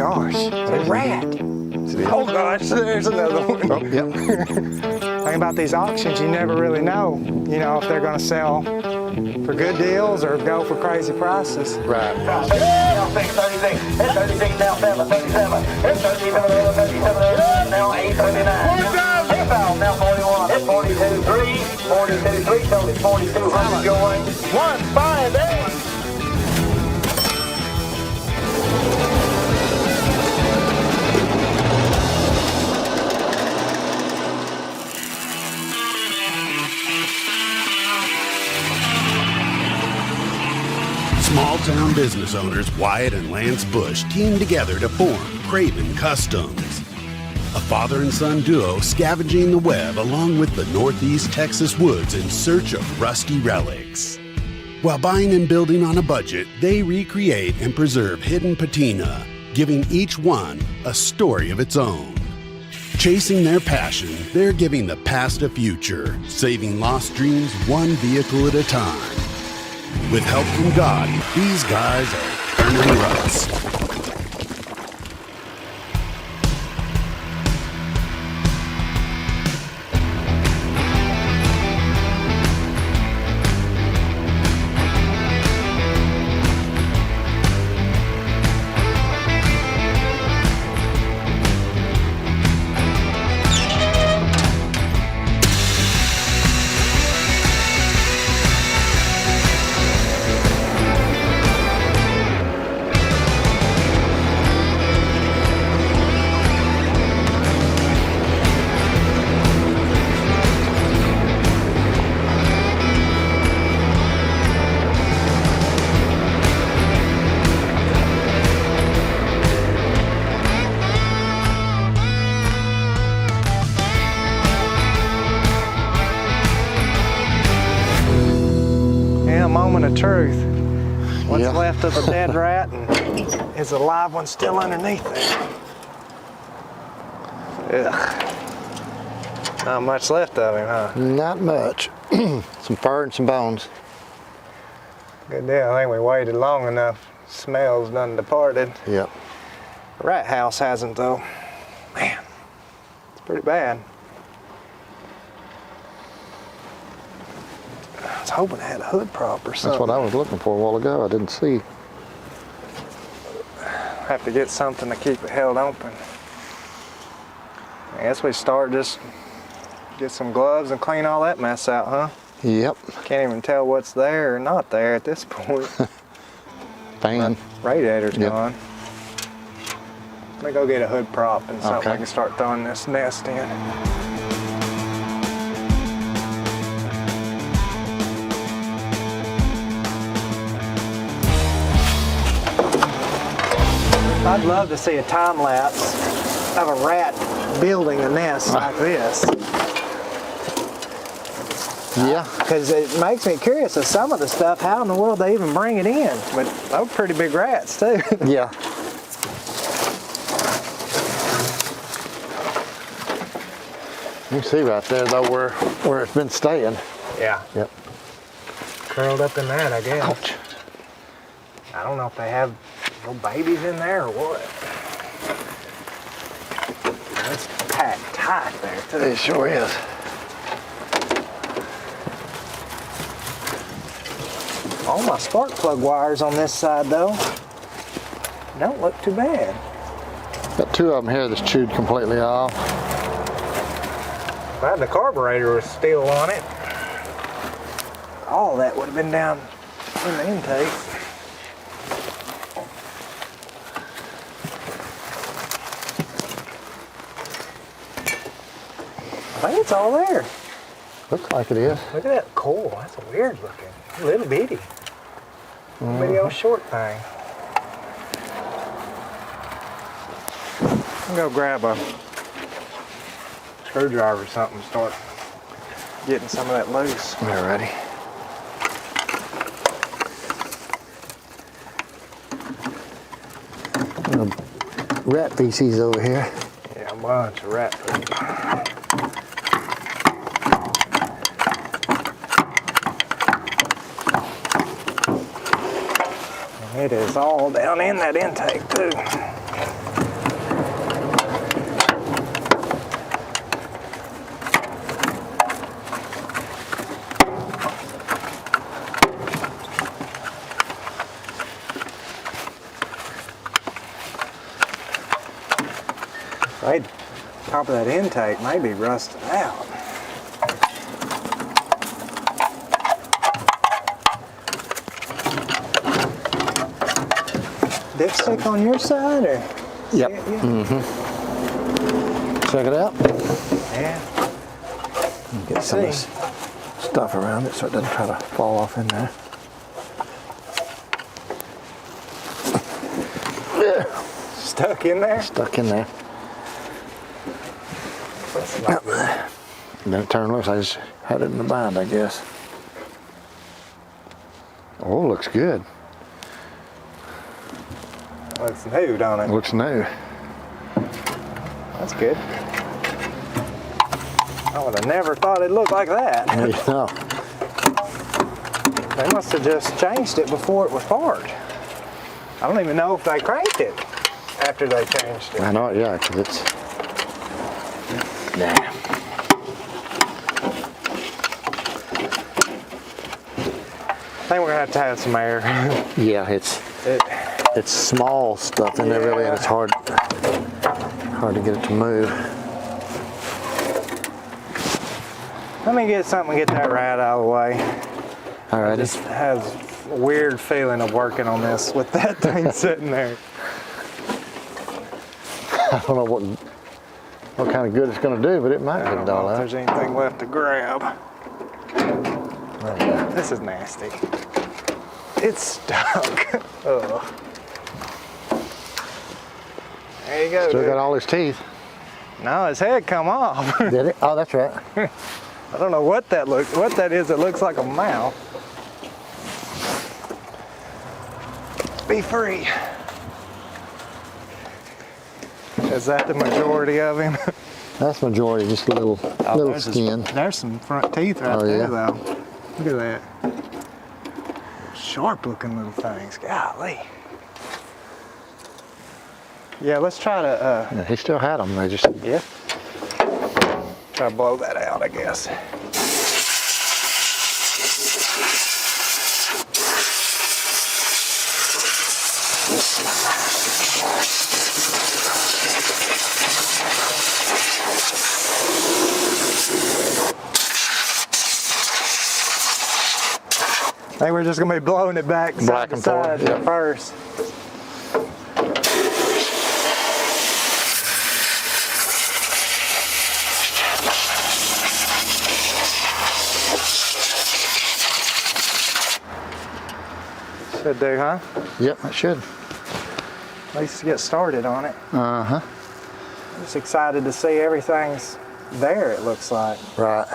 gosh, a rat. Oh gosh, there's another one. Oh, yep. Thing about these auctions, you never really know, you know, if they're going to sell for good deals or go for crazy prices. Right. Now 36, 36, now 7, 37, 37, now 839. Now 41, 42, 3, 42, 3, total is 4,200 going. 158. Small-town business owners Wyatt and Lance Bush teamed together to form Kravenedkustoms, a father and son duo scavenging the web along with the Northeast Texas woods in search of rusty relics. While buying and building on a budget, they recreate and preserve hidden patina, giving each one a story of its own. Chasing their passion, they're giving the past a future, saving lost dreams one vehicle at a time. With help from God, these guys are Turnin Rust. Moment of truth. What's Yeah. left of the dead rat and is a live one still underneath there. Ugh. Not much left of him, huh? Not much. Some fur and some bones. Good deal. I think we waited long enough. Smell's done departed. Yep. The rat house hasn't though. Man, it's pretty bad. I was hoping it had a hood prop or something. That's what I was looking for a while ago. I didn't see. Have to get something to keep it held open. I guess we start just get some gloves and clean all that mess out, huh? Yep. Can't even tell what's there or not there at this point. Fan. Radiator's Yep. gone. Let me go get a hood prop and something Okay. we can start throwing this nest in. I'd love to see a time lapse of a rat building a nest like this. Yeah. Because it makes me curious of some of the stuff, how in the world they even bring it in. But those pretty big rats too. Yeah. You can see right there though where it's been staying. Yeah. Yep. Curled up in that, I guess. Ouch. I don't know if they have little babies in there or what. It's packed tight there too. It sure is. All my spark plug wires on this side though don't look too bad. Got two of them here that's chewed completely off. If I had the carburetor was still on it, all that would have been down in the intake. I think it's all there. Looks like it is. Look at that coil. That's weird looking. Little bitty. Little bitty old short thing. I'm gonna go grab a screwdriver or something and start getting some of that loose. We're ready. Rat feces over here. Yeah, a bunch of rat food. And it is all down in that intake too. top of that intake may be rusted out. Dipstick on your side, or? Yep. Check it out. Yeah. Get some of this stuff around it so it doesn't try to fall off in there. Stuck in there? Stuck in there. And then it turned loose. I just had it in the bind, I guess. Oh, looks good. Looks new, don't it? Looks new. That's good. I would have never thought it looked like that. No. They must have just changed it before it was parked. I don't even know if they cranked it after they changed it. I know it, yeah, because it's... Nah. I think we're gonna have to have some air. Yeah, it's small stuff in there really, and it's hard to get it to move. Let me get something and get that rat out of the way. Alrighty. Just has a weird feeling of working on this with that thing sitting there. I don't know what kind of good it's going to do, but it might I get don't it know all if out. there's anything left to grab. This is nasty. It's stuck. Ugh. There you go. Still dude. got all his teeth. No, his head come off. Did it? Oh, that's right. I don't know what that is. It looks like a mouth. Be free. Is that the majority of him? That's majority, just a little skin. There's some front teeth right there, though. Look at that. Sharp looking little things. Golly. Yeah, let's try to, Yeah, he still had them. They just... yeah. Try to blow that out, I guess. I think we're just gonna be blowing it back side to side yep. first. Should do, huh? Yep, it should. At least get started on it. Uh-huh. I'm just excited to see everything's there, it looks like. Right.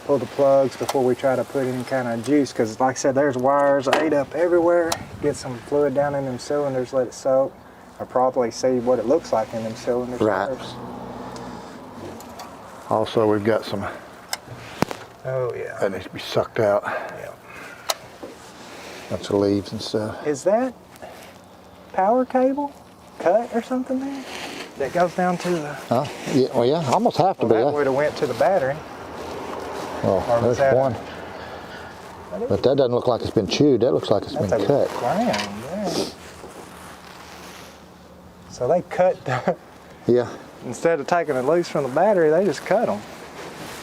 Pull the plugs before we try to put any kind of juice, because like I said, there's wires ate up everywhere. Get some fluid down in them cylinders, let it soak. Or probably see what it looks like in them cylinders Right. first. Also, we've got some Oh yeah. that needs to be sucked out. Yeah. Bunch of leaves and stuff. Is that power cable cut or something there? That goes down to the... Huh? Yeah, well, yeah, almost have to be. That would have went to the battery. Well, Or was there's that one. But that doesn't look like it's been chewed. That looks like it's been That's cut. a ground there. So they cut the... Yeah. Instead of taking it loose from the battery, they just cut them.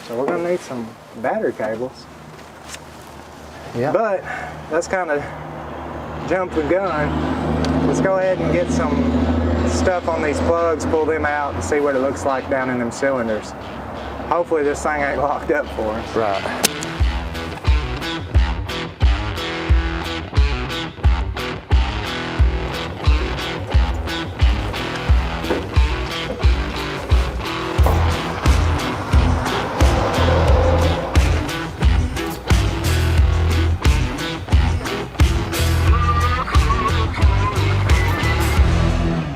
So we're gonna need some battery cables. Yeah. But that's kind of jump the gun. Let's go ahead and get some stuff on these plugs, pull them out, and see what it looks like down in them cylinders. Hopefully this thing ain't locked up for us. Right.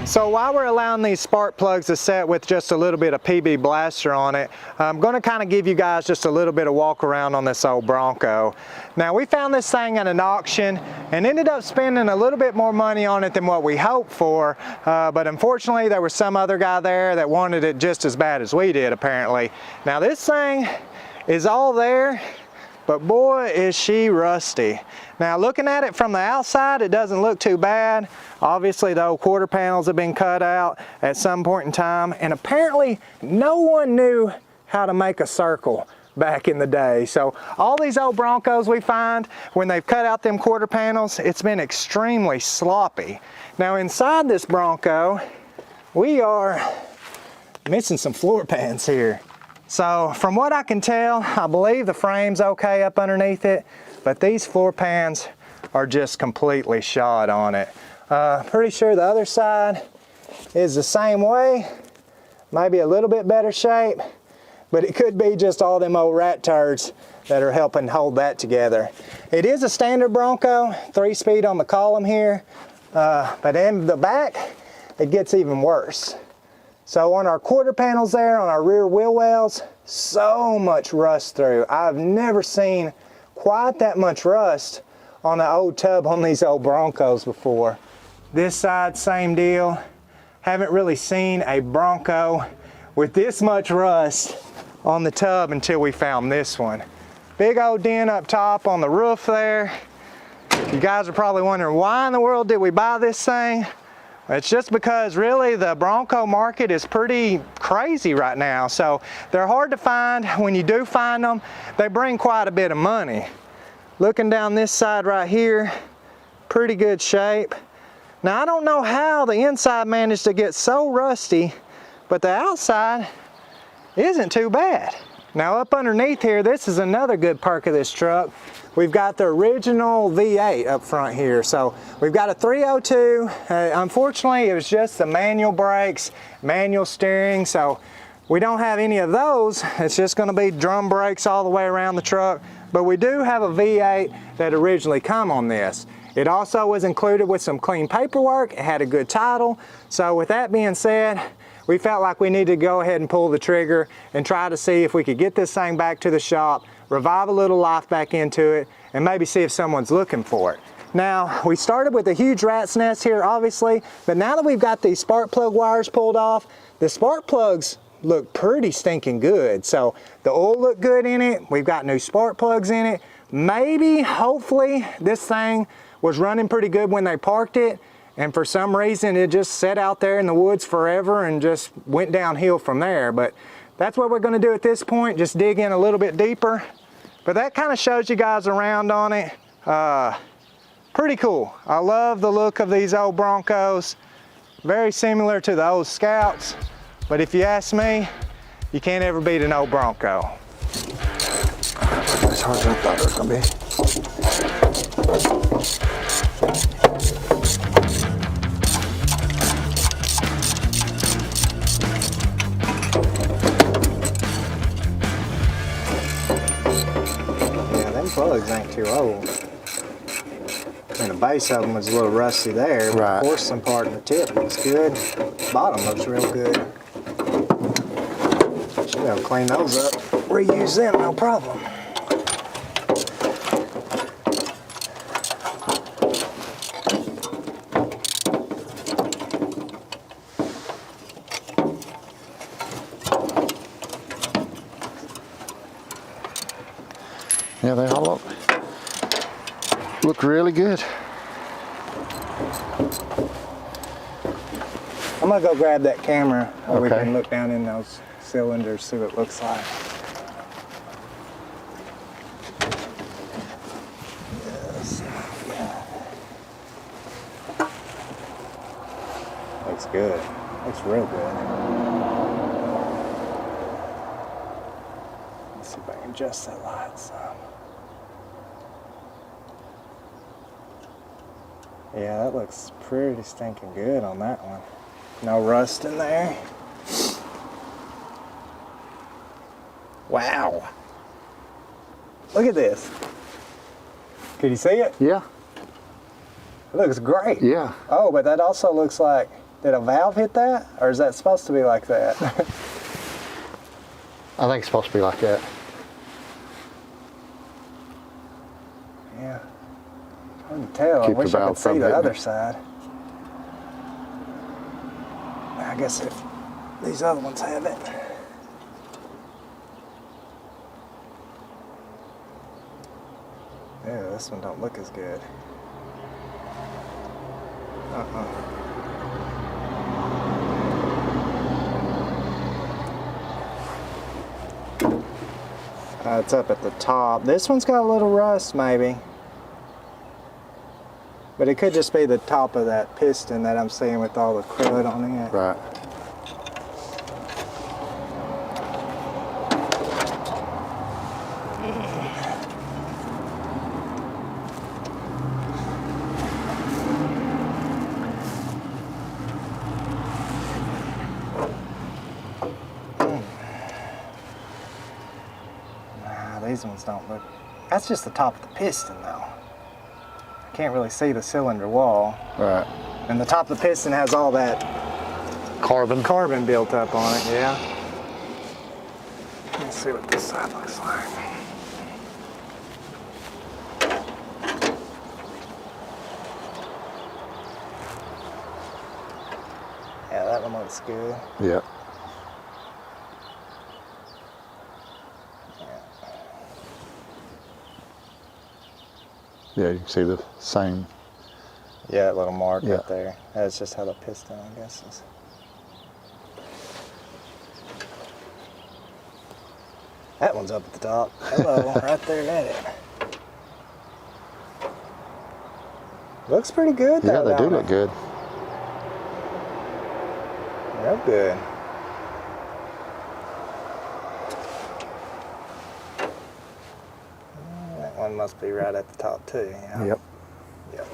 So while we're allowing these spark plugs to set with just a little bit of PB Blaster on it, I'm going to kind of give you guys just a little bit of walk around on this old Bronco. Now we found this thing at an auction and ended up spending a little bit more money on it than what we hoped for, but unfortunately there was some other guy there that wanted it just as bad as we did apparently. Now this thing is all there, but boy is she rusty. Now looking at it from the outside, it doesn't look too bad. Obviously the old quarter panels have been cut out at some point in time, and apparently no one knew how to make a circle back in the day. So all these old Broncos we find, when they've cut out them quarter panels, it's been extremely sloppy. Now inside this Bronco, we are missing some floor pans here. So from what I can tell, I believe the frame's okay up underneath it, but these floor pans are just completely shot on it. Pretty sure the other side is the same way, maybe a little bit better shape, but it could be just all them old rat turds that are helping hold that together. It is a standard Bronco, 3-speed on the column here, but in the back, it gets even worse. So on our quarter panels there, on our rear wheel wells, so much rust through. I've never seen quite that much rust on the old tub on these old Broncos before. This side, same deal. Haven't really seen a Bronco with this much rust on the tub until we found this one. Big old dent up top on the roof there. You guys are probably wondering, why in the world did we buy this thing? It's just because really the Bronco market is pretty crazy right now. So they're hard to find. When you do find them, they bring quite a bit of money. Looking down this side right here, pretty good shape. Now I don't know how the inside managed to get so rusty, but the outside isn't too bad. Now up underneath here, this is another good perk of this truck. We've got the original V8 up front here. So we've got a 302. Unfortunately, it was just the manual brakes, manual steering. So we don't have any of those. It's just gonna be drum brakes all the way around the truck. But we do have a V8 that originally come on this. It also was included with some clean paperwork. It had a good title. So with that being said, we felt like we needed to go ahead and pull the trigger and try to see if we could get this thing back to the shop, revive a little life back into it, and maybe see if someone's looking for it. Now, we started with a huge rat's nest here, obviously, but now that we've got these spark plug wires pulled off, the spark plugs look pretty stinking good. So the oil looked good in it. We've got new spark plugs in it. Maybe, hopefully, this thing was running pretty good when they parked it, and for some reason it just sat out there in the woods forever and just went downhill from there. But that's what we're going to do at this point, just dig in a little bit deeper. But that kind of shows you guys around on it. Pretty cool. I love the look of these old Broncos. Very similar to the old Scouts. But if you ask me, you can't ever beat an old Bronco. It's harder than I thought it was going to be. Plugs ain't too old. And the base of them was a little rusty there. But right. Of course, some part in the tip looks good. Bottom looks real good. Should be able to clean those up. Reuse them, no problem. Yeah, they all look really good. I'm gonna go grab that camera where we Okay. can look down in those cylinders, see what it looks like. Yes. Looks good. Looks real good. Let's see if I can adjust that light some. Yeah, that looks pretty stinking good on that one. No rust in there. Wow. Look at this. Can you see it? Yeah. It looks great. Yeah. Oh, but that also looks like, did a valve hit that? Or is that supposed to be like that? I think it's supposed to be like that. Yeah. I can tell. I Keep the wish I could valve see from the hitting other it. side. I guess if these other ones have it. Yeah, this one don't look as good. It's up at the top. This one's got a little rust maybe. But it could just be the top of that piston that I'm seeing with all the crud on it. Right. These ones don't look. That's just the top of the piston though. I can't really see the cylinder wall. Right. And the top of the piston has all that carbon built up on it, yeah. Let's see what this side looks like. Yeah, that one looks good. Yep. Yeah, you can see the same. Yeah, that little mark Yeah. right there. That's just how the piston, I guess, is. That one's up at the top. Hello, right there at it. Looks pretty good though. Yeah, they do don't look good. Real good. That one must be right at the top too. Yeah. Yep. Yep.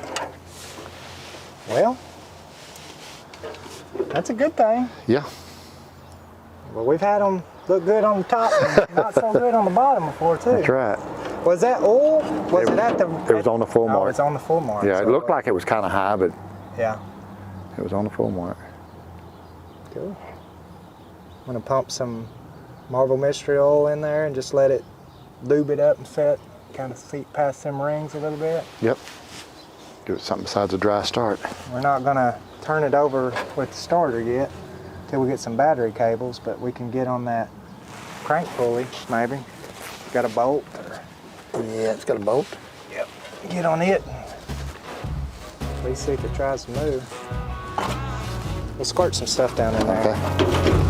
Well, that's a good thing. Yeah. Well, we've had them look good on the top and not so good on the bottom before too. That's right. Was that oil? Was it at the? It was on the full mark. Oh, it's on the full mark. Yeah, so it looked like it was kind of high, but Yeah. it was on the full mark. Cool. I'm gonna pump some Marvel Mystery oil in there and just let it lube it up and set, kind of seep past them rings a little bit. Yep. Give it something besides a dry start. We're not gonna turn it over with the starter yet till we get some battery cables, but we can get on that crank pulley maybe. Got a bolt? Or... Yeah, it's got a bolt. Yep. Get on it. At least see if it tries to move. We'll squirt some stuff down in there. Okay.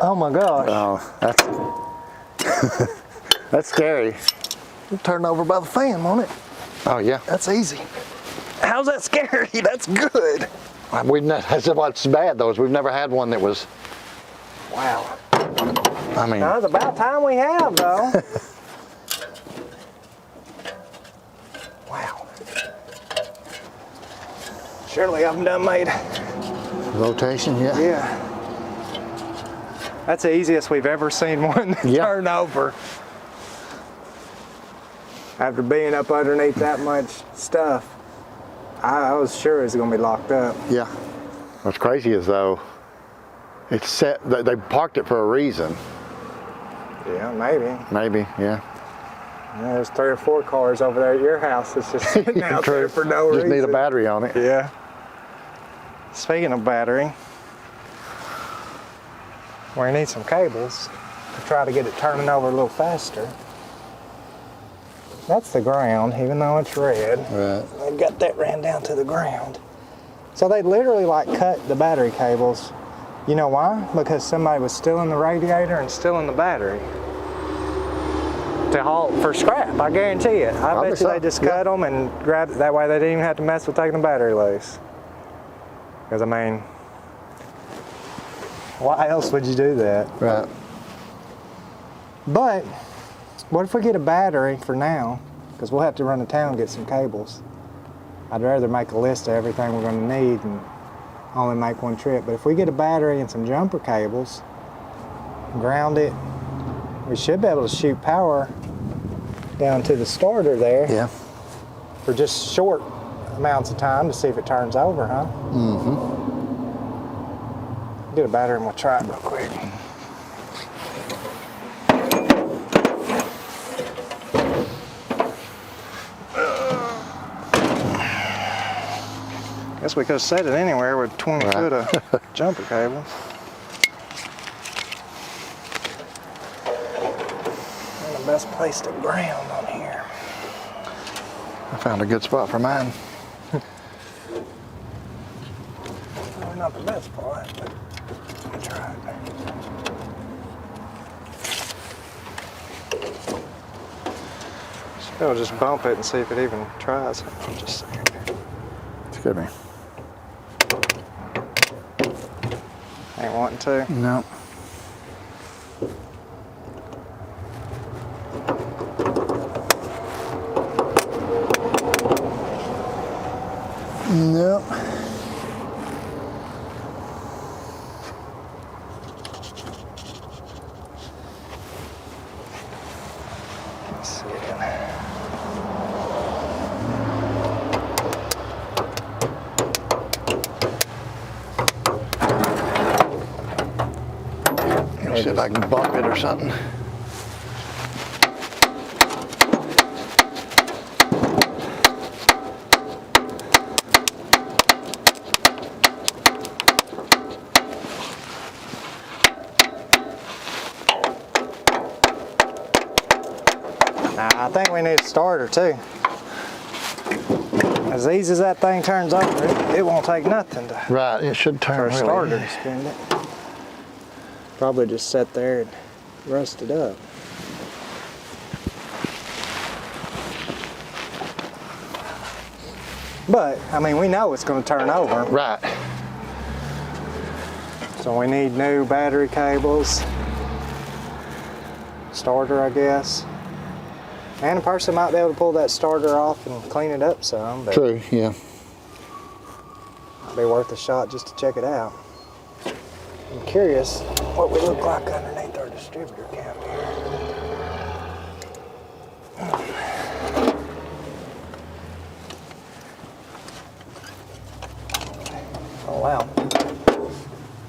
Oh my gosh. Oh, that's scary. We'll turn over by the fan, won't it? Oh yeah. That's easy. How's that scary? That's good. That's what's bad though, is we've never had one that was. Wow. I mean. Now, it's about time we have, though. Wow. Surely I'm done made. Rotation, yeah. Yeah. That's the easiest we've ever seen one turn over. After being up underneath that much stuff, I was sure it was going to be locked up. Yeah. What's crazy is though, it's set. They parked it for a reason. Yeah, maybe. Maybe, yeah. Yeah, there's 3 or 4 cars over there at your house that's just sitting out there for no reason. Just need a battery on it. Yeah. Speaking of battery, we need some cables to try to get it turning over a little faster. That's the ground, even though it's red. Right. They've got that ran down to the ground. So they literally like cut the battery cables. You know why? Because somebody was stealing the radiator and stealing the battery. To haul for scrap, I guarantee it. I bet you they just cut them and grabbed it. That way they didn't even have to mess with taking the battery loose. Because I mean, why else would you do that? Right. But what if we get a battery for now? Because we'll have to run to town and get some cables. I'd rather make a list of everything we're going to need and only make one trip. But if we get a battery and some jumper cables, ground it, we should be able to shoot power down to the starter there. Yeah. For just short amounts of time to see if it turns over, huh? Mm-hmm. Get a battery and we'll try it real quick. Guess we could have set it anywhere with 20 foot of jumper cable. And the best place to ground on here. I found a good spot for mine. Well, not the best spot, but I'll try it. I'll just bump it and see if it even tries. Just a second. Excuse me. Ain't wanting to. No. No. Let's see it. See if I can bump it or something. Nah, I think we need a starter too. As easy as that thing turns over, it won't take nothing to Right, it should turn for a really. starter to spin it. Probably just sit there and rust it up. But, I mean, we know it's going to turn over. Right. So we need new battery cables. Starter, I guess. And a person might be able to pull that starter off and clean it up some. But True, yeah. it'd be worth a shot just to check it out. I'm curious what we look like underneath our distributor cap here. Oh wow.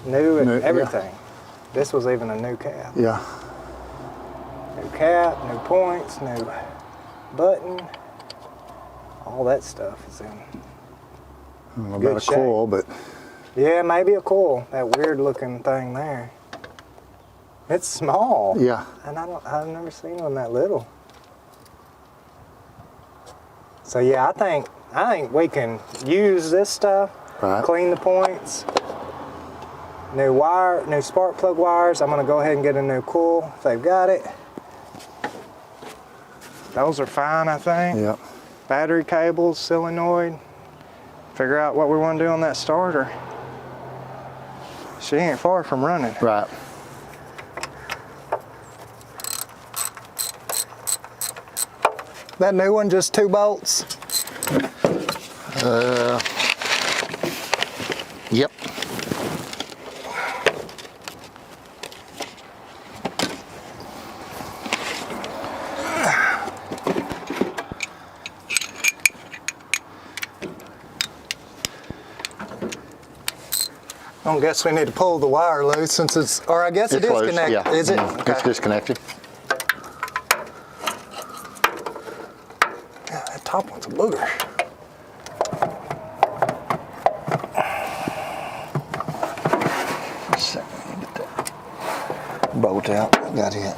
New and everything. Yeah. This was even a new cap. Yeah. New cap, new points, new button. All that stuff is in. I don't know Good about a shape. coil, but Yeah, maybe a coil. That weird looking thing there. It's small. yeah. And I've never seen one that little. So yeah, I think we can use this stuff, Right. clean the points, new wire, new spark plug wires. I'm gonna go ahead and get a new coil if they've got it. Those are fine, I think. Yep. Battery cables, solenoid. Figure out what we want to do on that starter. She ain't far from running. Right. That new one, just 2 bolts? Yep. I don't guess we need to pull the wire loose since it's, or I guess it is loose, connected. yeah. Is it? Mhm. It's disconnected. Yeah, that top one's a booger. Just a second, let me get that bolt out. Got it.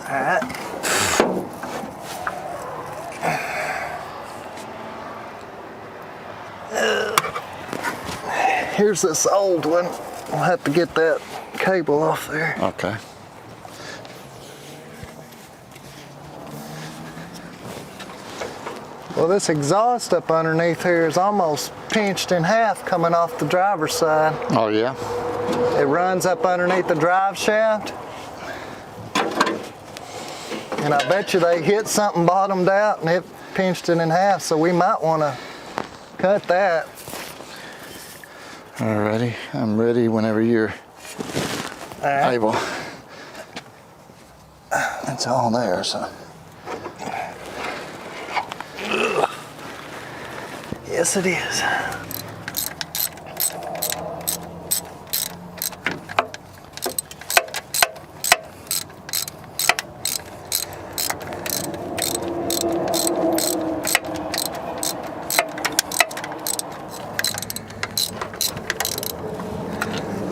All right. Here's this old one. I'll have to get that cable off there. Okay. Well, this exhaust up underneath here is almost pinched in half coming off the driver's side. Oh yeah. It runs up underneath the drive shaft. And I bet you they hit something bottomed out and pinched it in half, so we might want to cut that. Alrighty, I'm ready whenever you're able. It's all there, so. Yes, it is.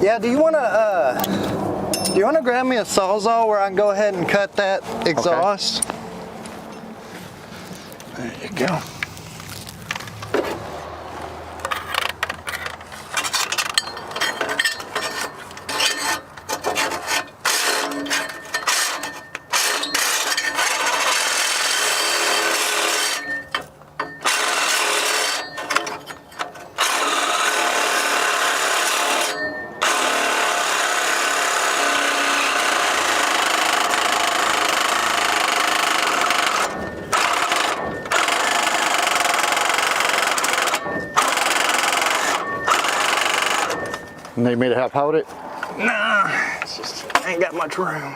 Yeah, do you want to grab me a Sawzall where I can go ahead and cut that exhaust? Okay. There you go. Need me to help hold it? Nah, it's just ain't got much room.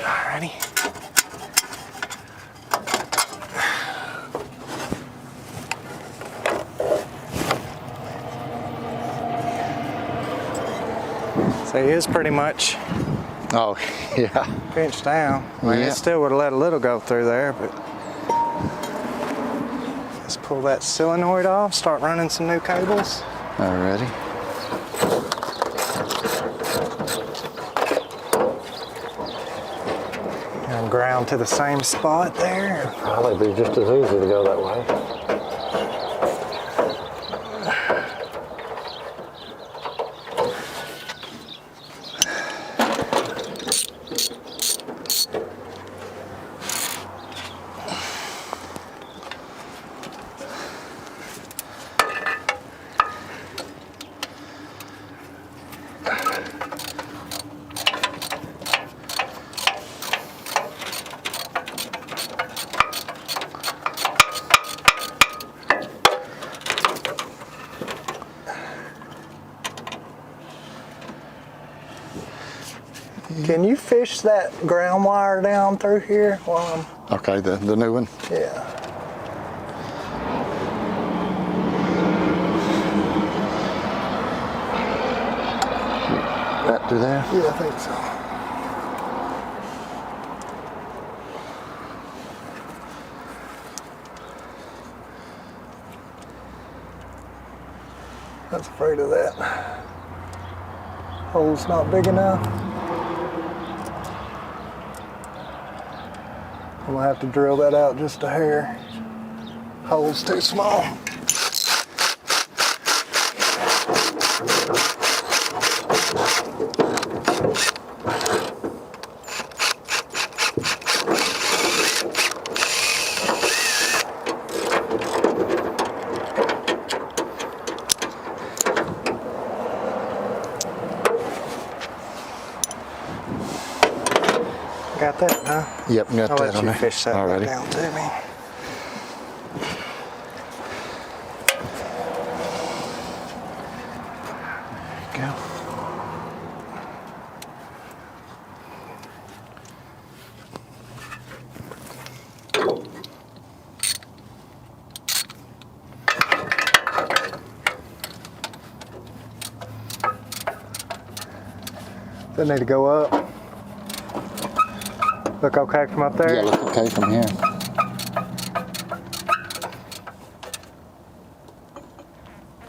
Alrighty. So he is pretty much Oh, yeah. pinched down. I mean, Yeah. it still would have let a little go through there, but let's pull that solenoid off, start running some new cables. Alrighty. And ground to the same spot there. Probably be just as easy to go that way. Can you fish that ground wire down through here while I'm... Okay, the new one. Yeah. Right through there. Yeah, I think so. I was afraid of that. Hole's not big enough. I'm gonna have to drill that out just a hair. Hole's too small. Got that, huh? Yep, got I'll that let on you there. fish that Alrighty. down to me. Go. Doesn't need to go up. Look okay from up there? Yeah, look okay from here.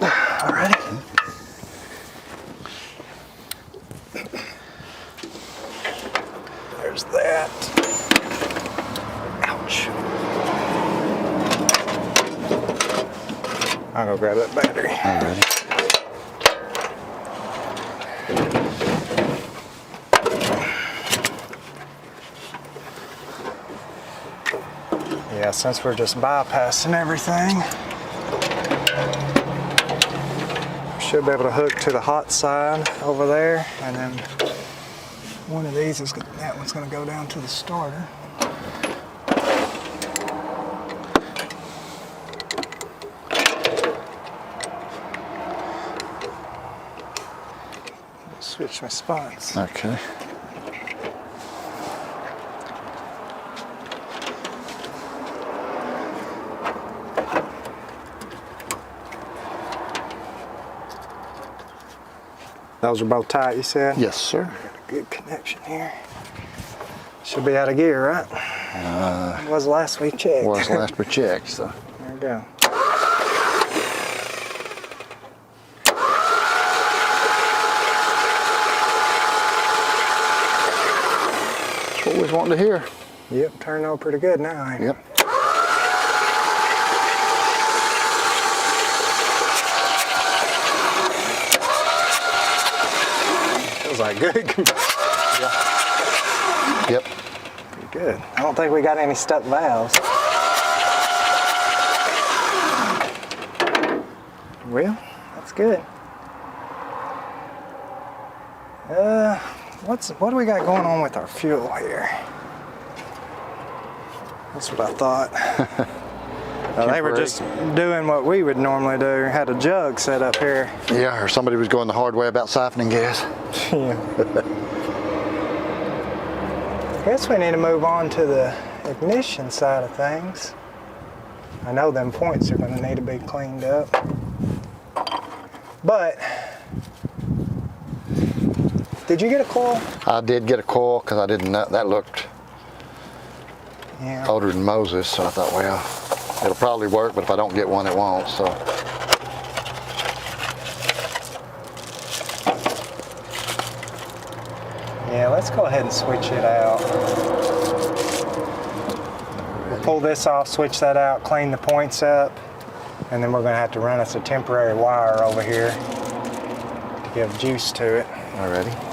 Alrighty. There's that. Ouch. I'll go grab that battery. Alrighty. Yeah, since we're just bypassing everything, should be able to hook to the hot side over there, and then one of these is that one's going to go down to the starter. Switch my spots. Okay. Those are both tight, you said? Yes, sir. Got a good connection here. Should be out of gear, right? It was last we checked. Was last we checked, so. There we go. That's what we was wanting to hear. Yep, turning out pretty good now, ain't it? Yep. Feels like good. Yep. Pretty good. I don't think we got any stuck valves. Well, that's good. What do we got going on with our fuel here? That's what I thought. They were just doing what we would normally do. Had a jug set up here. Yeah, or somebody was going the hard way about siphoning gas. Yeah. I guess we need to move on to the ignition side of things. I know them points are going to need to be cleaned up. But, did you get a coil? I did get a coil because I didn't know, that looked older than Moses, so I thought, well, it'll probably work, but if I don't get one, it won't, so. Yeah, let's go ahead and switch it out. We'll pull this off, switch that out, clean the points up, and then we're going to have to run us a temporary wire over here to give juice to it. Alrighty.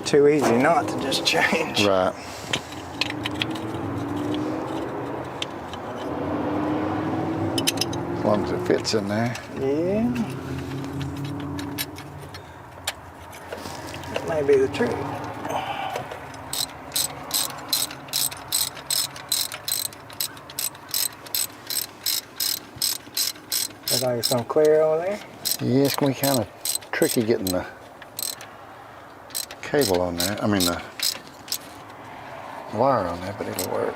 Too easy not to just change. Right. As long as it fits in there. Yeah. That may be the trick. Looks like it's gonna clear over there. Yeah, it's going to be kind of tricky getting the cable on there. I mean the wire on there, but it'll work.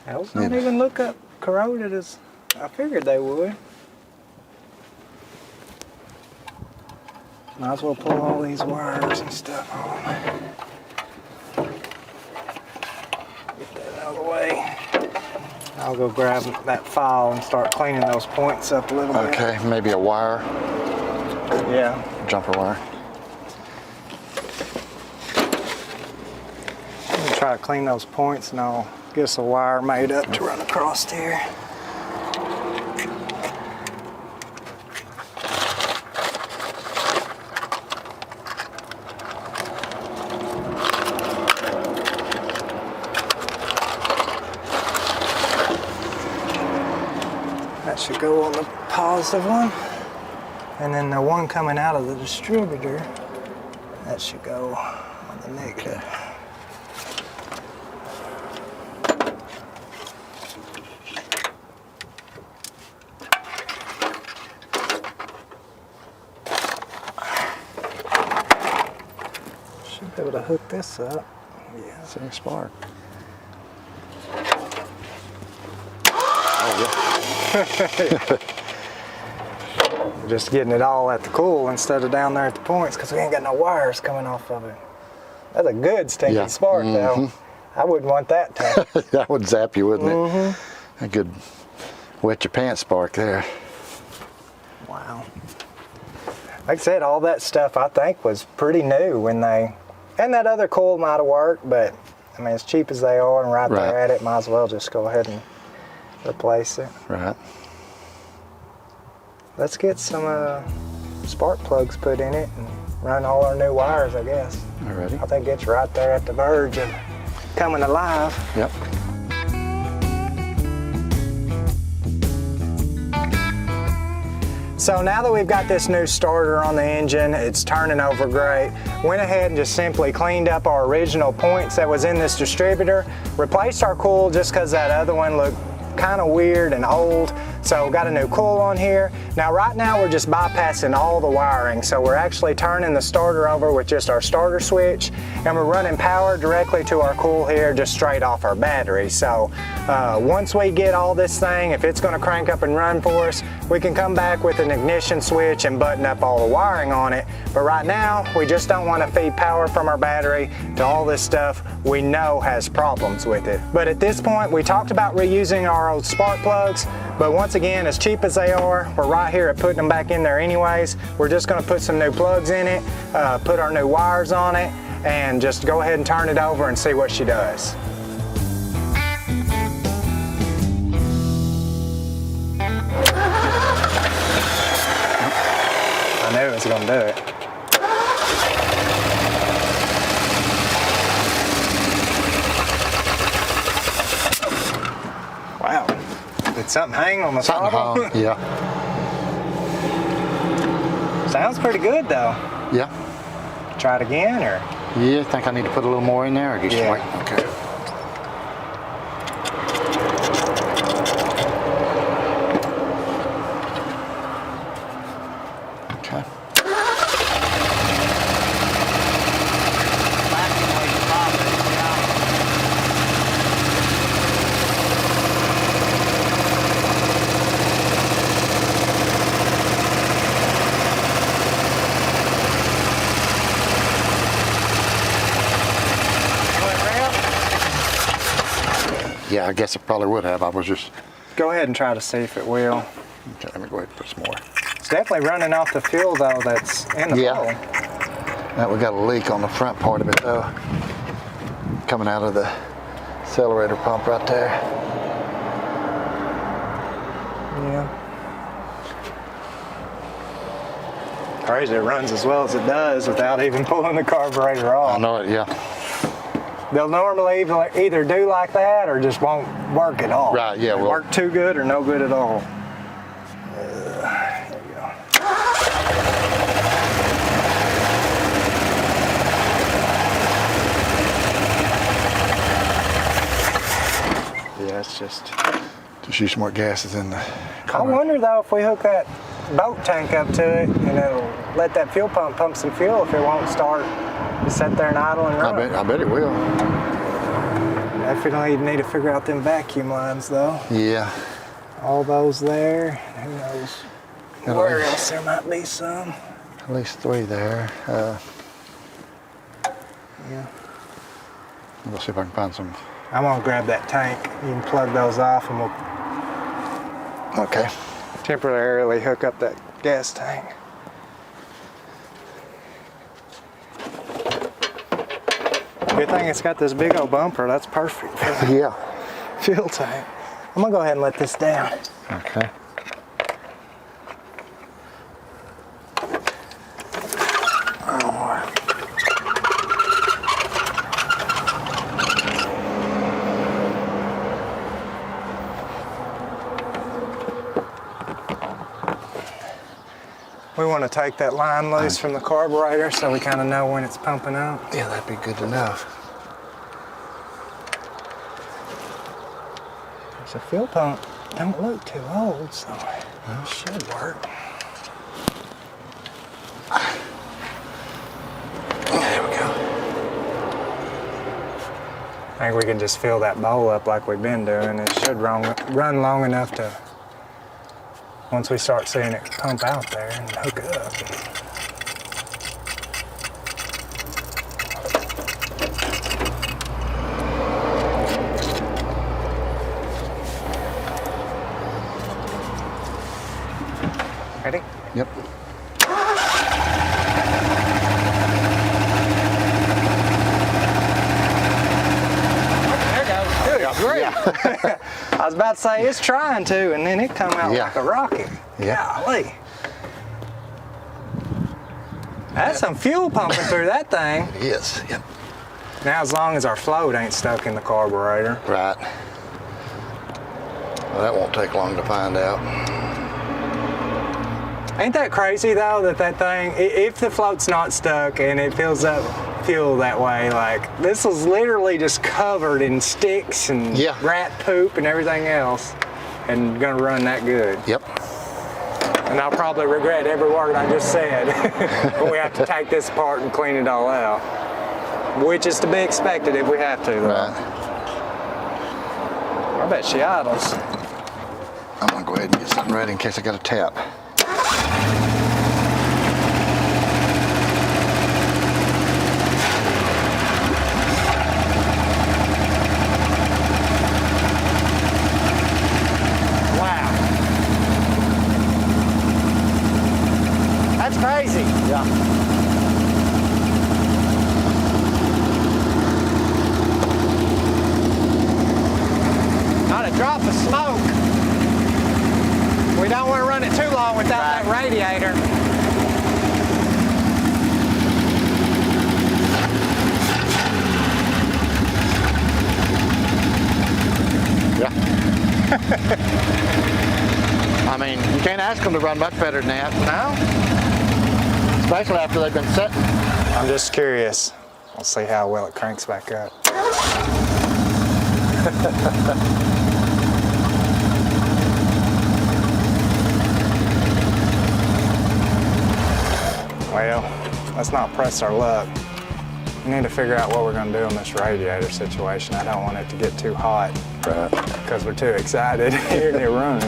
Those don't even look up corroded as I figured they would. Might as well pull all these wires and stuff on. Get that out of the way. I'll go grab that file and start cleaning those points up a little bit. Okay, maybe a wire. Yeah. Jumper wire. I'm gonna try to clean those points and I'll get us a wire made up to run across here. That should go on the positive one. And then the one coming out of the distributor, that should go on the negative. Should be able to hook this up. Yeah. See a spark. Just getting it all at the cool instead of down there at the points because we ain't got no wires coming off of it. That's a good stinky spark though. I wouldn't want that to. That would zap you, wouldn't it? That could wet your pants spark there. Wow. Like I said, all that stuff I think was pretty new when they, and that other coil might have worked, but I mean, as cheap as they are and right there at it, might as well just go ahead and replace it. Right. Let's get some spark plugs put in it and run all our new wires, I guess. Alrighty. I think it's right there at the verge of coming alive. Yep. So now that we've got this new starter on the engine, it's turning over great. Went ahead and just simply cleaned up our original points that was in this distributor, replaced our coil just because that other one looked kind of weird and old. So got a new coil on here. Now right now we're just bypassing all the wiring. So we're actually turning the starter over with just our starter switch, and we're running power directly to our coil here just straight off our battery. So once we get all this thing, if it's going to crank up and run for us, we can come back with an ignition switch and button up all the wiring on it. But right now we just don't want to feed power from our battery to all this stuff we know has problems with it. But at this point we talked about reusing our old spark plugs, but once again, as cheap as they are, we're right here at putting them back in there anyways. We're just going to put some new plugs in it, put our new wires on it, and just go ahead and turn it over and see what she does. I knew it was going to do it. Wow. Did something hang on the throttle? Yeah. Sounds pretty good though. Yeah. Try it again, or? Yeah, think I need to put a little more in there, or just wait? Okay. Okay. Yeah, I guess it probably would have. I was just... Go ahead and try to see if it will. Okay, let me go ahead and put some more. It's definitely running off the fuel though that's in the bowl. Now we got a leak on the front part of it though. Coming out of the accelerator pump right there. Yeah. Crazy it runs as well as it does without even pulling the carburetor off. I know it, yeah. They'll normally either do like that or just won't work at all. Right, yeah. Well, work too good or no good at all. There you go. Yeah, it's just use some more gases in the... I wonder though if we hook that boat tank up to it and it'll let that fuel pump pump some fuel if it won't start. Just sit there and idle and run. I bet it will. Definitely need to figure out them vacuum lines though. Yeah. All those there. Who knows where else there might be some. At least 3 there. Yeah. We'll see if I can find some. I'm gonna grab that tank. You can plug those off and we'll temporarily hook up that gas tank. Good thing it's got this big old bumper. That's perfect for the fuel tank. I'm gonna go ahead and let this down. Okay. We want to take that line loose from the carburetor so we kind of know when it's pumping up. Yeah, that'd be good enough. The fuel pump don't look too old, so it should work. There we go. I think we can just fill that bowl up like we've been doing. It should run long enough to, once we start seeing it pump out there and hook it up. Ready? Yep. There it goes. Good. Great. Yeah. I was about to say it's trying to, and then it come out Yeah. like a rocket. Yeah. Golly. That's some fuel pumping through that thing. It is. Yep. Now, as long as our float ain't stuck in the carburetor. Right. Well, that won't take long to find out. Ain't that crazy though, that thing, if the float's not stuck and it fills up fuel that way, like this was literally just covered in sticks and Yeah. rat poop and everything else, and gonna run that good. Yep. And I'll probably regret every word I just said when we have to take this apart and clean it all out, which is to be expected if we have to though. Right. I bet she idles. I'm gonna go ahead and get something ready in case I got a tap. Wow. That's crazy. Yeah. Not a drop of smoke. We don't want to run it too long without that radiator. Yeah. I mean, you can't ask them to run much better than that. No? Especially after they've been sitting. I'm just curious. We'll see how well it cranks back up. Well, let's not press our luck. We need to figure out what we're going to do in this radiator situation. I don't want it to get too hot because we're too excited hearing it run.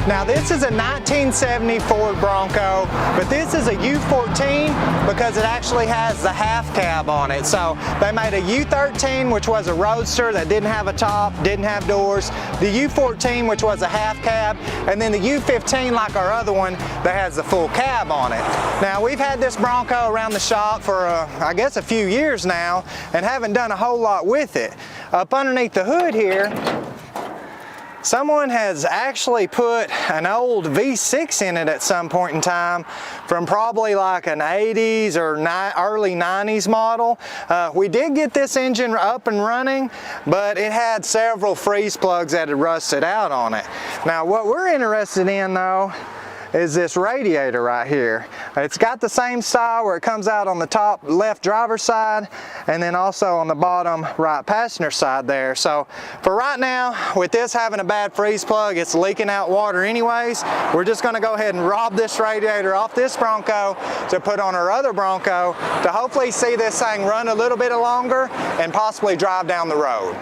Now this is a 1970 Ford Bronco, but this is a U14 because it actually has the half cab on it. So they made a U13, which was a roadster that didn't have a top, didn't have doors, the U14, which was a half cab, and then the U15, like our other one, that has the full cab on it. Now we've had this Bronco around the shop for I guess a few years now and haven't done a whole lot with it. Up underneath the hood here, someone has actually put an old V6 in it at some point in time from probably like an 80s or early 90s model. We did get this engine up and running, but it had several freeze plugs that had rusted out on it. Now what we're interested in though is this radiator right here. It's got the same style where it comes out on the top left driver's side and then also on the bottom right passenger side there. So for right now, with this having a bad freeze plug, it's leaking out water anyways. We're just gonna go ahead and rob this radiator off this Bronco to put on our other Bronco to hopefully see this thing run a little bit longer and possibly drive down the road.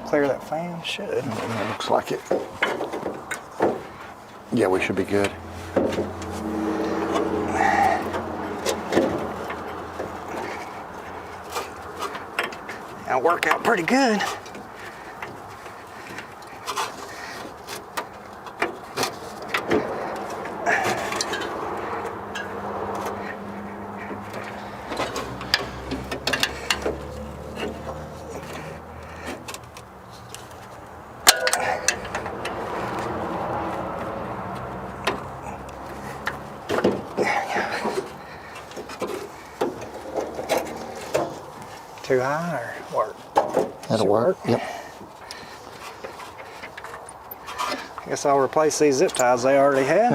Clear that fan? Should. It looks like it. Yeah, we should be good. That'll work out pretty good. Too high or work? That'll work. Yep. I guess I'll replace these zip ties they already had.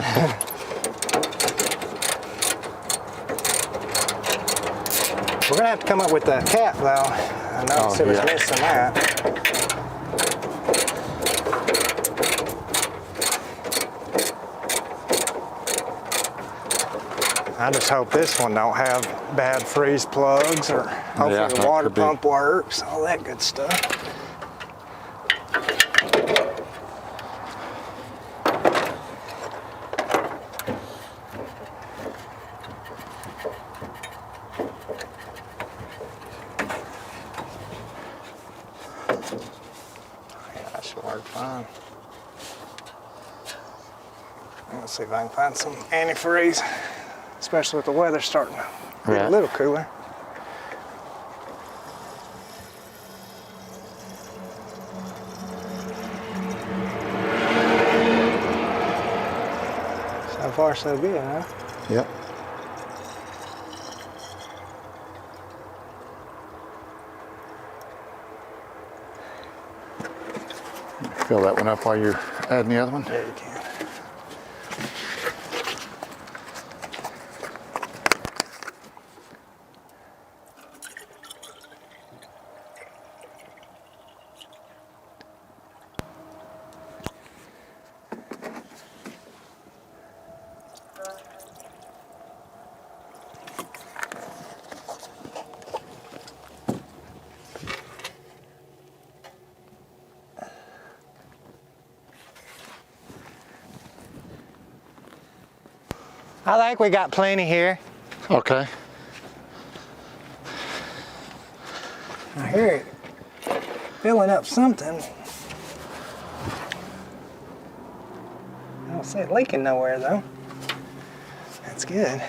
We're gonna have to come up with the cap though. I noticed it was missing that. I just hope this one don't have bad freeze plugs, or hopefully the water pump works, all that good stuff. hard to find. Let's see if I can find some antifreeze, especially with the weather starting to get a little cooler. So far so good, huh? Yep. Fill that one up while you're adding the other one. Yeah, you can. I think we got plenty here. Okay. I hear it filling up something. I don't see it leaking nowhere though. That's good.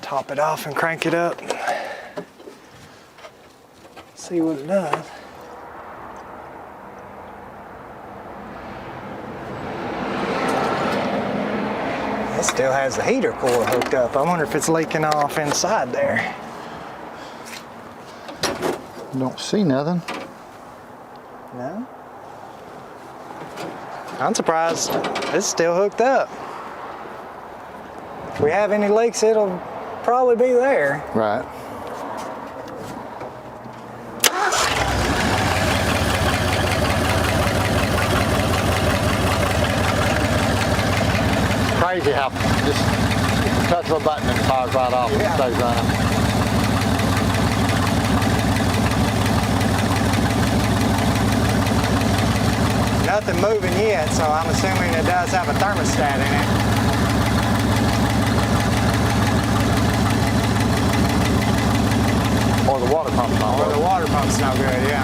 Top it off and crank it up. See what it does. It still has the heater core hooked up. I wonder if it's leaking off inside there. Don't see nothing. No? I'm surprised it's still hooked up. If we have any leaks, it'll probably be there. Right. Crazy how just touch of a button and it fires right off and stays running. Nothing moving yet, so I'm assuming it does have a thermostat in it. Or the water pump's not Or the working. water pump's no good, yeah.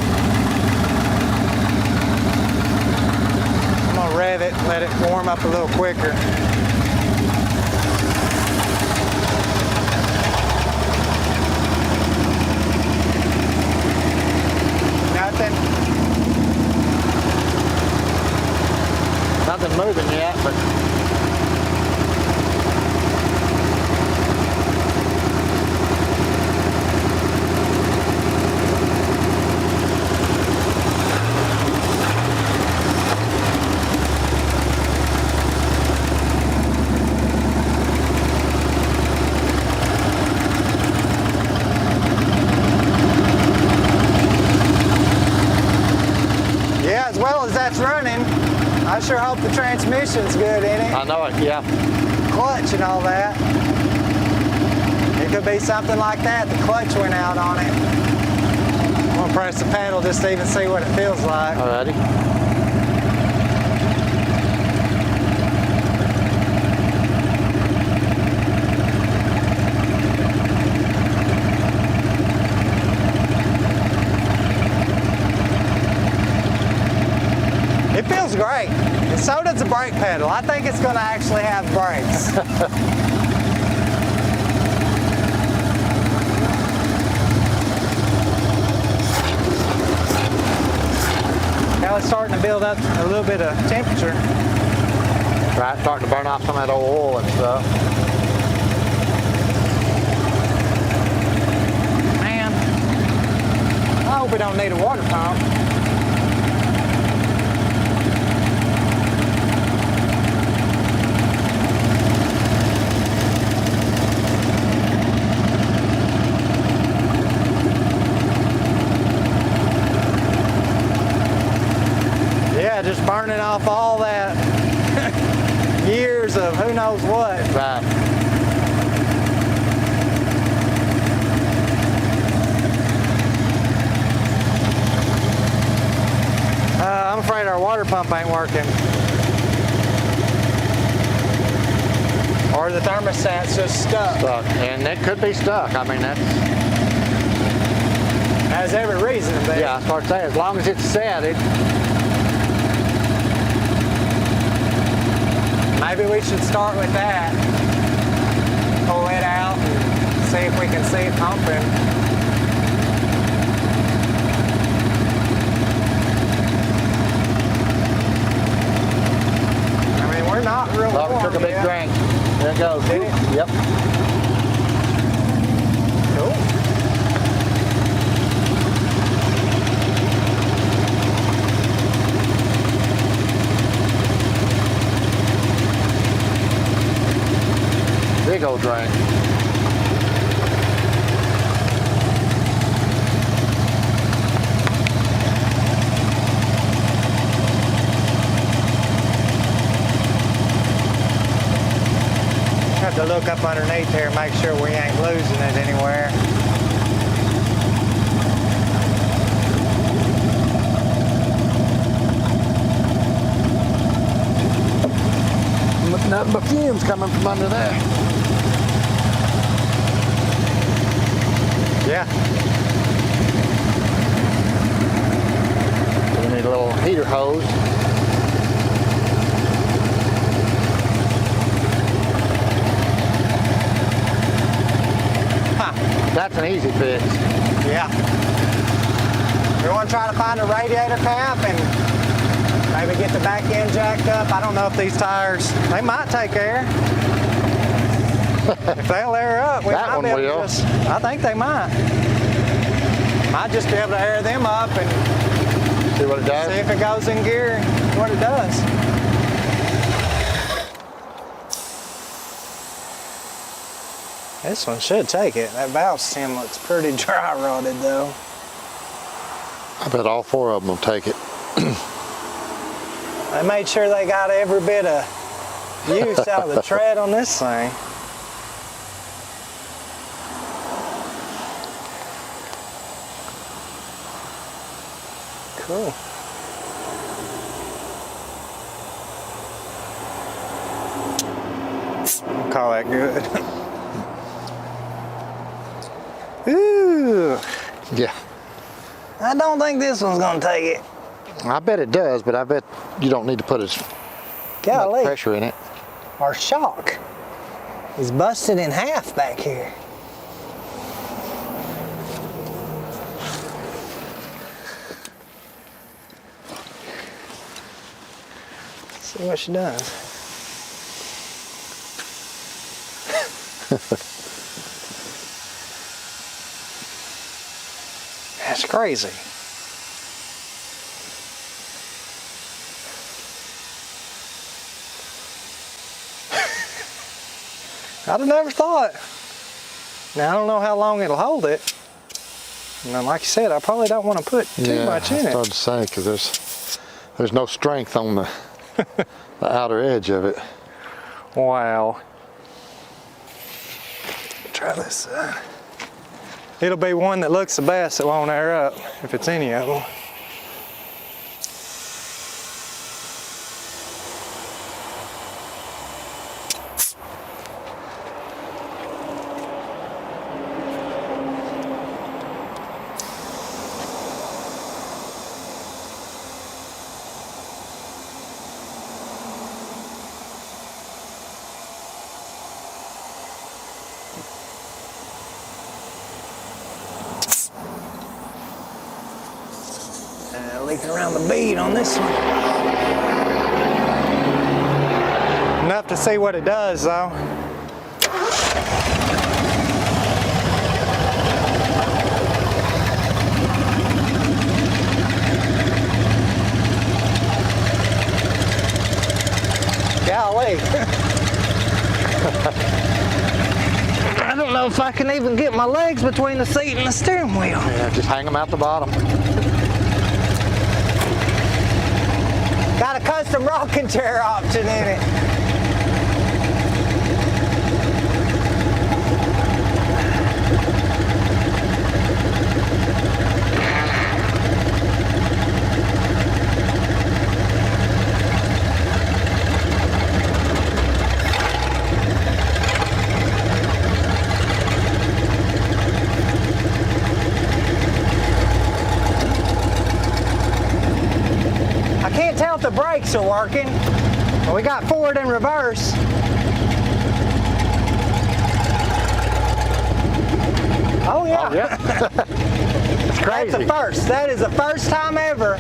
I'm gonna rev it, let it warm up a little quicker. Nothing moving yet, but yeah, as well as that's running, I sure hope the transmission's good in it. I know it, yeah. Clutch and all that. It could be something like that. The clutch went out on it. I'm gonna press the pedal just to even see what it feels like. Alrighty. It feels great. And so does the brake pedal. I think it's gonna actually have brakes. Now it's starting to build up a little bit of temperature. Right, starting to burn off some of that old oil and stuff. Man, I hope we don't need a water pump. Yeah, just burning off all that years of who knows what. Right. I'm afraid our water pump ain't working. Or the thermostat's just stuck. Stuck. And it could be stuck. I mean, That has every reason to be. Yeah, I start saying, as long as it's set, Maybe we should start with that. Pull it out and see if we can see it pumping. I mean, we're not real warm took a big yet. drink. There it goes. Did it? Yep. Cool. Big old drink. Have to look up underneath here and make sure we ain't losing it anywhere. Nothing but fumes coming from under there. Yeah. We need a little heater hose. That's an easy fix. Yeah. We want to try to find a radiator cap and maybe get the back end jacked up. I don't know if these tires, they might take air. If they'll air up, we That might one be able will. to just, I think they might. Might just be able to air them up and See what it does? see if it goes in gear, what it does. This one should take it. That valve stem looks pretty dry rotted though. I bet all four of them will take it. They made sure they got every bit of use out of the tread on this thing. Cool. I'll call that good. Ooh, Yeah. I don't think this one's gonna take it. I bet it does, but I bet you don't need to put as much Golly, pressure in it. our shock is busted in half back here. Let's see what she does. That's crazy. I'd have never thought. Now I don't know how long it'll hold it. And like you said, I probably don't want to put too much in I it. started to say, because there's no strength on the, the outer edge of it. Wow. Try this side. It'll be one that looks the best that won't air up, if it's any of them. Leaking around the bead on this one. Enough to see what it does though. Golly. I don't know if I can even get my legs between the seat and the steering wheel. Yeah, just hang them out the bottom. Got a custom rocking chair option in it. brakes are working. We got forward and reverse. Oh yeah. Oh, yeah. It's crazy. That's a first. That is the first time ever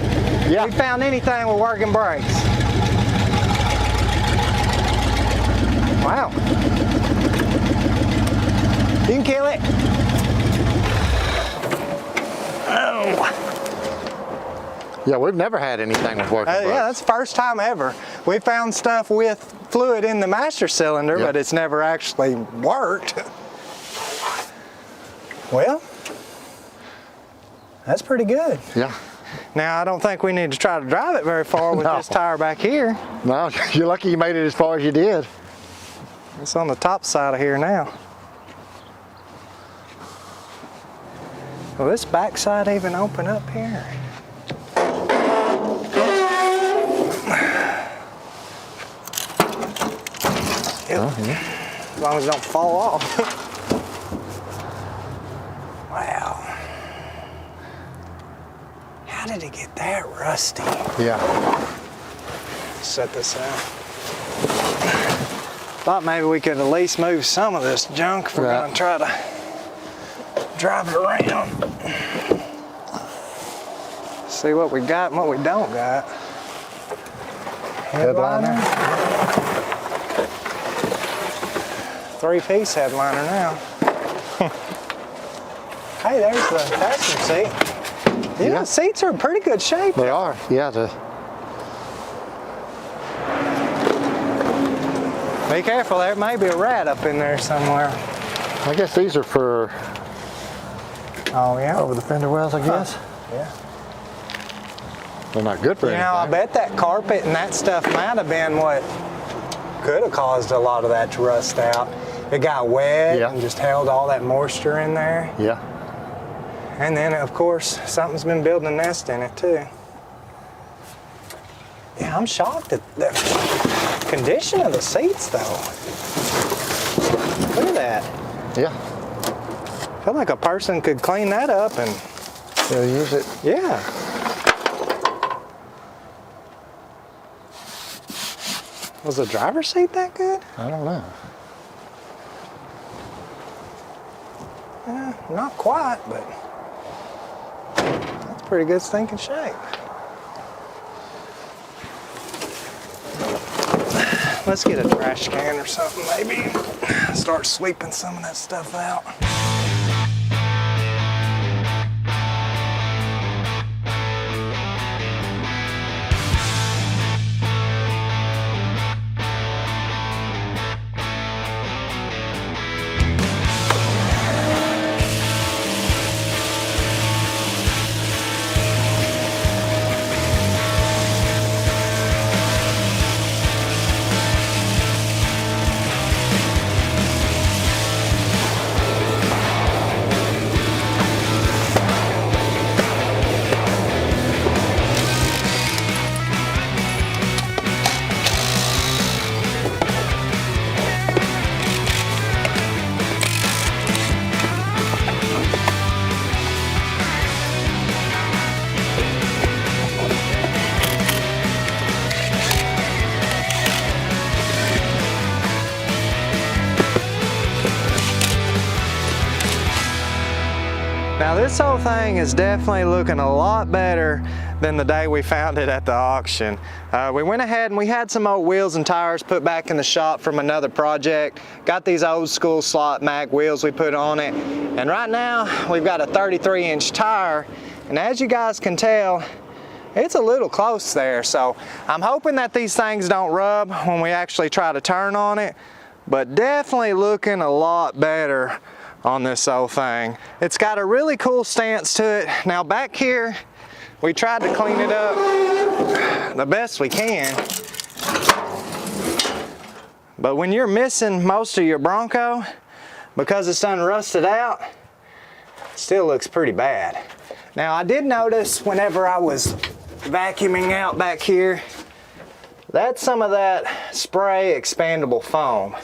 we found anything with working brakes. Wow. You can kill it. Oh. Yeah, we've never had anything with working brakes. Yeah, that's the first time ever. We found stuff with fluid in the master cylinder, but it's never actually worked. Well, that's pretty good. Yeah. Now, I don't think we need to try to drive it very far with this tire back here. No, you're lucky you made it as far as you did. It's on the top side of here now. Will this back side even open up here? Oh, yeah. As long as it don't fall off. Wow. How did it get that rusty? Yeah. Set this out. Thought maybe we could at least move some of this junk if we're gonna try to drive it around. See what we got and what we don't got. Headliner. 3-piece headliner now. Hey, there's the passenger seat. You know, the seats are in pretty good shape. They are, yeah. Be careful, there may be a rat up in there somewhere. I guess these are for over the fender wells, I guess. Yeah. They're not good for anything. You know, I bet that carpet and that stuff might have been what could have caused a lot of that to rust out. It got wet and just held all that moisture in there. Yeah. And then, of course, something's been building a nest in it, too. Yeah, I'm shocked at the condition of the seats, though. Look at that. Yeah. I feel like a person could clean that up and use it. Yeah. Was the driver's seat that good? I don't know. Not quite, but that's pretty good stinking shape. Let's get a trash can or something, maybe. Start sweeping some of that stuff out. Now this whole thing is definitely looking a lot better than the day we found it at the auction. We went ahead and we had some old wheels and tires put back in the shop from another project. Got these old school slot mag wheels we put on it. And right now we've got a 33-inch tire. And as you guys can tell, it's a little close there. So I'm hoping that these things don't rub when we actually try to turn on it. But definitely looking a lot better on this old thing. It's got a really cool stance to it. Now back here, we tried to clean it up the best we can. But when you're missing most of your Bronco, because it's done rusted out, it still looks pretty bad. Now I did notice whenever I was vacuuming out back here, that's some of that spray expandable foam.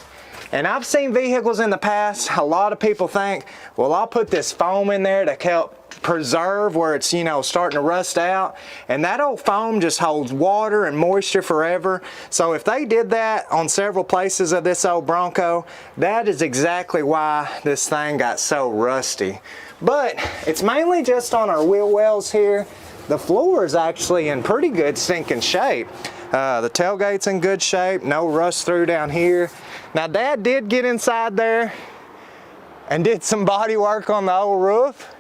And I've seen vehicles in the past, a lot of people think, well, I'll put this foam in there to help preserve where it's, you know, starting to rust out, and that old foam just holds water and moisture forever. So if they did that on several places of this old Bronco, that is exactly why this thing got so rusty. But it's mainly just on our wheel wells here. The floor is actually in pretty good sinking shape. The tailgate's in good shape, no rust through down here. Now Dad did get inside there and did some body work on the old roof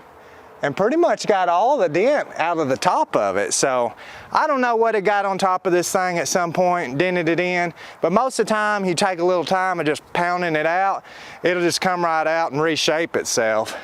and pretty much got all the dent out of the top of it. So I don't know what it got on top of this thing at some point, dented it in, but most of the time you take a little time of just pounding it out, it'll just come right out and reshape itself.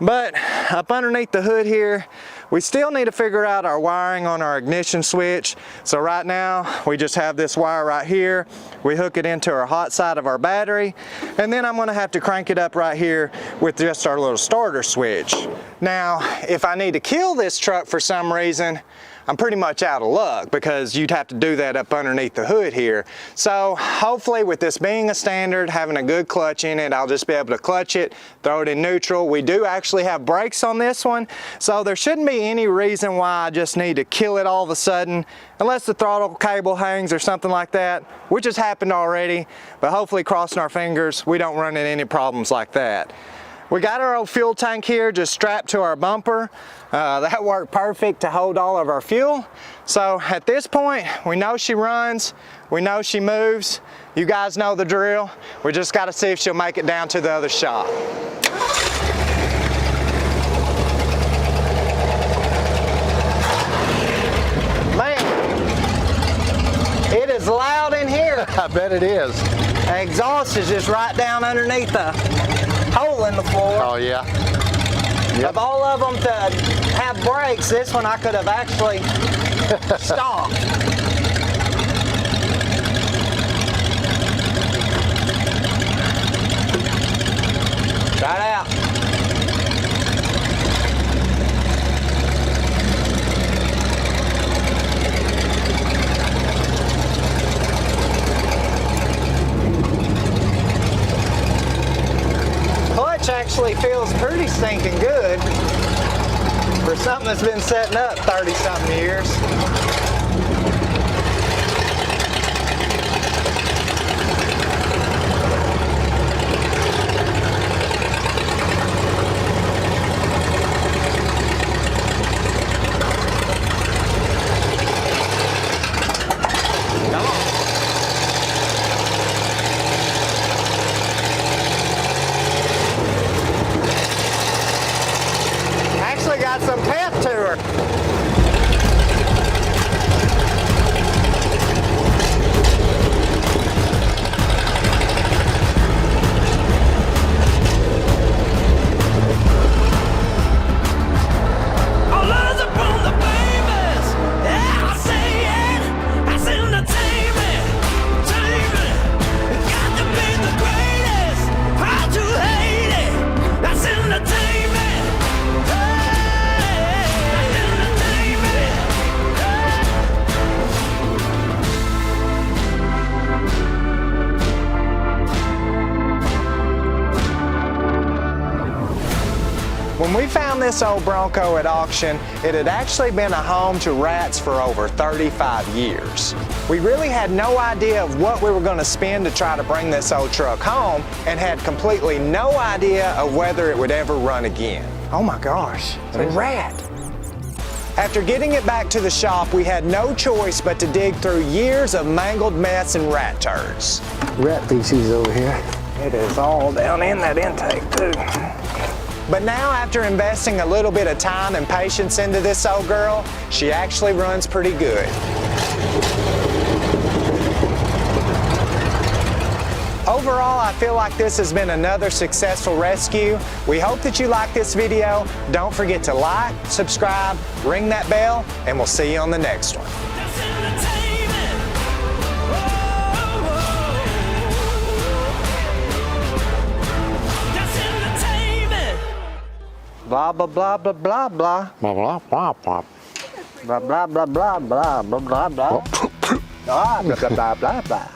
But up underneath the hood here, we still need to figure out our wiring on our ignition switch. So right now, we just have this wire right here. We hook it into our hot side of our battery, and then I'm gonna have to crank it up right here with just our little starter switch. Now, if I need to kill this truck for some reason, I'm pretty much out of luck because you'd have to do that up underneath the hood here. So hopefully with this being a standard, having a good clutch in it, I'll just be able to clutch it, throw it in neutral. We do actually have brakes on this one, so there shouldn't be any reason why I just need to kill it all of a sudden, unless the throttle cable hangs or something like that, which has happened already, but hopefully crossing our fingers, we don't run into any problems like that. We got our old fuel tank here just strapped to our bumper. That worked perfect to hold all of our fuel. So at this point, we know she runs, we know she moves. You guys know the drill. We just got to see if she'll make it down to the other shop. Man, it is loud in here. I bet it is. The exhaust is just right down underneath the hole in the floor. Oh yeah. Yep. Of all of them to have brakes, this one I could have actually stopped. Try it out. Actually feels pretty stinking good for something that's been setting up 30-something years. Got some pep to her. When we found this old Bronco at auction, it had actually been a home to rats for over 35 years. We really had no idea of what we were going to spend to try to bring this old truck home, and had completely no idea of whether it would ever run again. Oh my gosh, it's a rat. After getting it back to the shop, we had no choice but to dig through years of mangled mess and rat turds. Rat feces over here. It is all down in that intake too. But now, after investing a little bit of time and patience into this old girl, she actually runs pretty good. Overall, I feel like this has been another successful rescue. We hope that you like this video. Don't forget to like, subscribe, ring that bell, and we'll see you on the next one. Blah, blah, blah, blah, blah, blah. Blah blah blah blah. Blah, blah, blah, blah, blah, blah, blah, blah. Ah, blah, blah, blah, blah, blah.